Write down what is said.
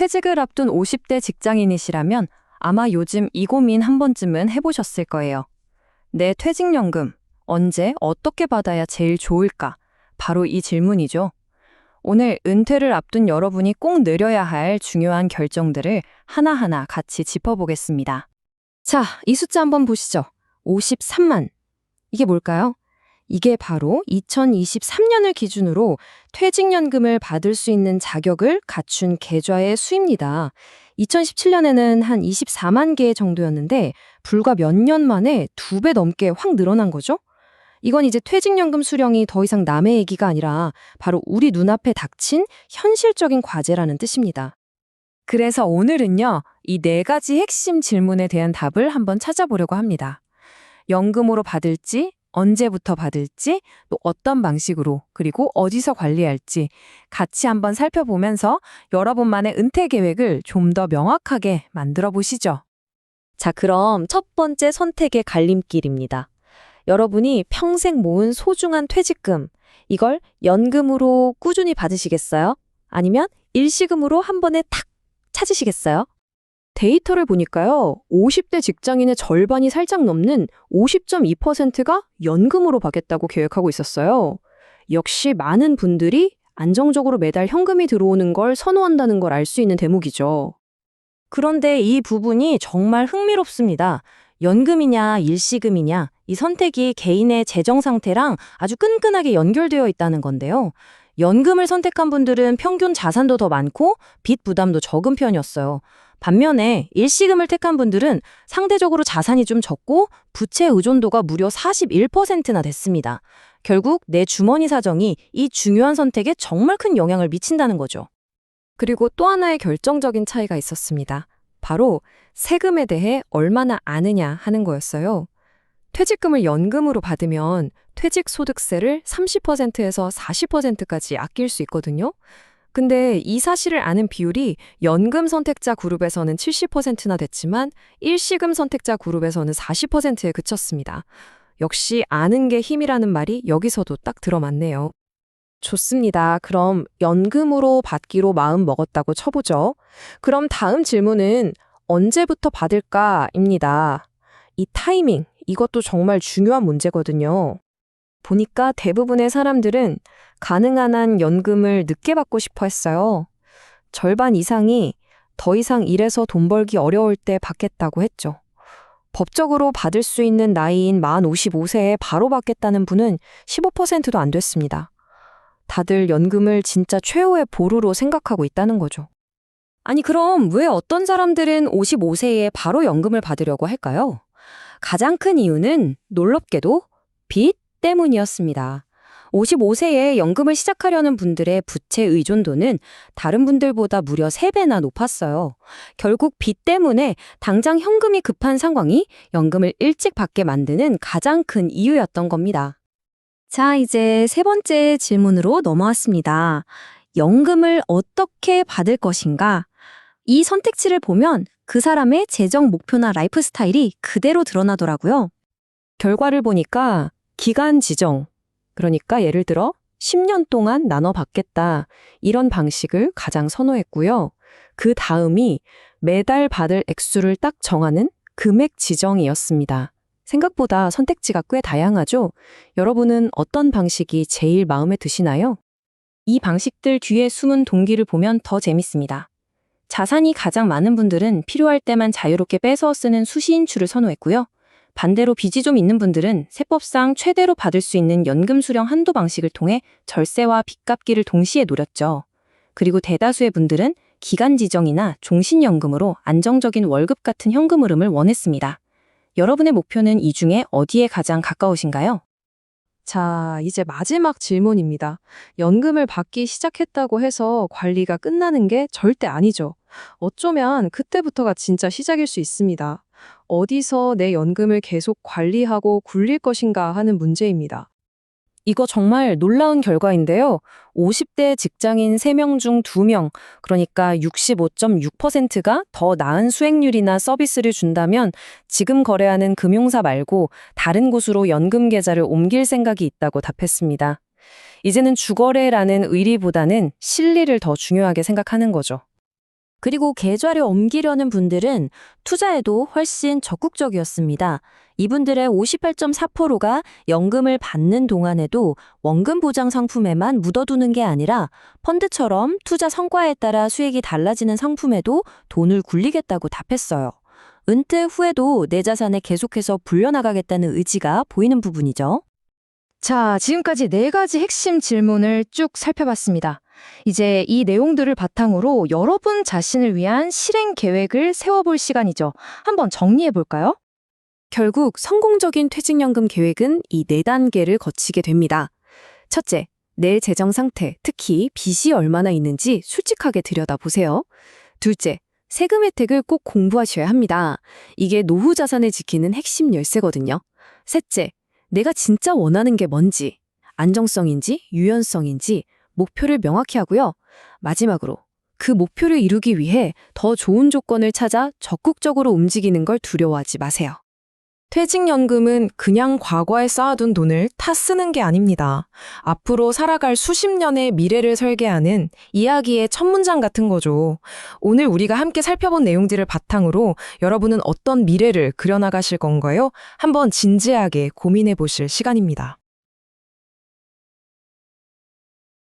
퇴직을 앞둔 50대 직장인이시라면 아마 요즘 이 고민 한 번쯤은 해보셨을 거예요. 내 퇴직연금, 언제, 어떻게 받아야 제일 좋을까? 바로 이 질문이죠. 오늘 은퇴를 앞둔 여러분이 꼭 내려야 할 중요한 결정들을 하나하나 같이 짚어보겠습니다. 자, 이 숫자 한번 보시죠. 53만. 이게 뭘까요? 이게 바로 2023년을 기준으로 퇴직연금을 받을 수 있는 자격을 갖춘 계좌의 수입니다. 2017년에는 한 24만 개 정도였는데 불과 몇 년 만에 2배 넘게 확 늘어난 거죠? 이건 이제 퇴직연금 수령이 더 이상 남의 얘기가 아니라 바로 우리 눈앞에 닥친 현실적인 과제라는 뜻입니다. 그래서 오늘은요, 이 4가지 핵심 질문에 대한 답을 한번 찾아보려고 합니다. 연금으로 받을지, 언제부터 받을지, 또 어떤 방식으로, 그리고 어디서 관리할지 같이 한번 살펴보면서 여러분만의 은퇴 계획을 좀 더 명확하게 만들어 보시죠. 자, 그럼 첫 번째 선택의 갈림길입니다. 여러분이 평생 모은 소중한 퇴직금, 이걸 연금으로 꾸준히 받으시겠어요? 아니면 일시금으로 한 번에 탁 찾으시겠어요? 데이터를 보니까요, 50대 직장인의 절반이 살짝 넘는 50.2%가 연금으로 받겠다고 계획하고 있었어요. 역시 많은 분들이 안정적으로 매달 현금이 들어오는 걸 선호한다는 걸 알 수 있는 대목이죠. 그런데 이 부분이 정말 흥미롭습니다. 연금이냐 일시금이냐 이 선택이 개인의 재정 상태랑 아주 끈끈하게 연결되어 있다는 건데요. 연금을 선택한 분들은 평균 자산도 더 많고 빚 부담도 적은 편이었어요. 반면에 일시금을 택한 분들은 상대적으로 자산이 좀 적고 부채 의존도가 무려 41%나 됐습니다. 결국 내 주머니 사정이 이 중요한 선택에 정말 큰 영향을 미친다는 거죠. 그리고 또 하나의 결정적인 차이가 있었습니다. 바로 세금에 대해 얼마나 아느냐 하는 거였어요. 퇴직금을 연금으로 받으면 퇴직소득세를 30%에서 40%까지 아낄 수 있거든요. 근데 이 사실을 아는 비율이 연금 선택자 그룹에서는 70%나 됐지만 일시금 선택자 그룹에서는 40%에 그쳤습니다. 역시 아는 게 힘이라는 말이 여기서도 딱 들어맞네요. 좋습니다. 그럼 연금으로 받기로 마음 먹었다고 쳐보죠. 그럼 다음 질문은 언제부터 받을까입니다. 이 타이밍, 이것도 정말 중요한 문제거든요. 보니까 대부분의 사람들은 가능한 한 연금을 늦게 받고 싶어 했어요. 절반 이상이 더 이상 일해서 돈 벌기 어려울 때 받겠다고 했죠. 법적으로 받을 수 있는 나이인 만 55세에 바로 받겠다는 분은 15%도 안 됐습니다. 다들 연금을 진짜 최후의 보루로 생각하고 있다는 거죠. 아니 그럼 왜 어떤 사람들은 55세에 바로 연금을 받으려고 할까요? 가장 큰 이유는 놀랍게도 빚 때문이었습니다. 55세에 연금을 시작하려는 분들의 부채 의존도는 다른 분들보다 무려 3배나 높았어요. 결국 빚 때문에 당장 현금이 급한 상황이 연금을 일찍 받게 만드는 가장 큰 이유였던 겁니다. 자, 이제 세 번째 질문으로 넘어왔습니다. 연금을 어떻게 받을 것인가? 이 선택지를 보면 그 사람의 재정 목표나 라이프 스타일이 그대로 드러나더라고요. 결과를 보니까 기간 지정, 그러니까 예를 들어 10년 동안 나눠 받겠다, 이런 방식을 가장 선호했고요. 그 다음이 매달 받을 액수를 딱 정하는 금액 지정이었습니다. 생각보다 선택지가 꽤 다양하죠? 여러분은 어떤 방식이 제일 마음에 드시나요? 이 방식들 뒤에 숨은 동기를 보면 더 재밌습니다. 자산이 가장 많은 분들은 필요할 때만 자유롭게 빼서 쓰는 수시인출을 선호했고요. 반대로 빚이 좀 있는 분들은 세법상 최대로 받을 수 있는 연금 수령 한도 방식을 통해 절세와 빚 갚기를 동시에 노렸죠. 그리고 대다수의 분들은 기간 지정이나 종신연금으로 안정적인 월급 같은 현금 흐름을 원했습니다. 여러분의 목표는 이 중에 어디에 가장 가까우신가요? 자, 이제 마지막 질문입니다. 연금을 받기 시작했다고 해서 관리가 끝나는 게 절대 아니죠. 어쩌면 그때부터가 진짜 시작일 수 있습니다. 어디서 내 연금을 계속 관리하고 굴릴 것인가 하는 문제입니다. 이거 정말 놀라운 결과인데요. 50대 직장인 3명 중 2명, 그러니까 65.6%가 더 나은 수익률이나 서비스를 준다면 지금 거래하는 금융사 말고 다른 곳으로 연금 계좌를 옮길 생각이 있다고 답했습니다. 이제는 주거래라는 의리보다는 실리를 더 중요하게 생각하는 거죠. 그리고 계좌를 옮기려는 분들은 투자에도 훨씬 적극적이었습니다. 이분들의 58.4%가 연금을 받는 동안에도 원금 보장 상품에만 묻어두는 게 아니라 펀드처럼 투자 성과에 따라 수익이 달라지는 상품에도 돈을 굴리겠다고 답했어요. 은퇴 후에도 내 자산에 계속해서 불려나가겠다는 의지가 보이는 부분이죠. 자, 지금까지 4가지 핵심 질문을 쭉 살펴봤습니다. 이제 이 내용들을 바탕으로 여러분 자신을 위한 실행 계획을 세워볼 시간이죠. 한번 정리해 볼까요? 결국 성공적인 퇴직연금 계획은 이 4단계를 거치게 됩니다. 첫째, 내 재정 상태, 특히 빚이 얼마나 있는지 솔직하게 들여다보세요. 둘째, 세금 혜택을 꼭 공부하셔야 합니다. 이게 노후 자산을 지키는 핵심 열쇠거든요. 셋째, 내가 진짜 원하는 게 뭔지, 안정성인지 유연성인지 목표를 명확히 하고요. 마지막으로 그 목표를 이루기 위해 더 좋은 조건을 찾아 적극적으로 움직이는 걸 두려워하지 마세요. 퇴직연금은 그냥 과거에 쌓아둔 돈을 타 쓰는 게 아닙니다. 앞으로 살아갈 수십 년의 미래를 설계하는 이야기의 첫 문장 같은 거죠. 오늘 우리가 함께 살펴본 내용들을 바탕으로 여러분은 어떤 미래를 그려나가실 건가요? 한번 진지하게 고민해 보실 시간입니다.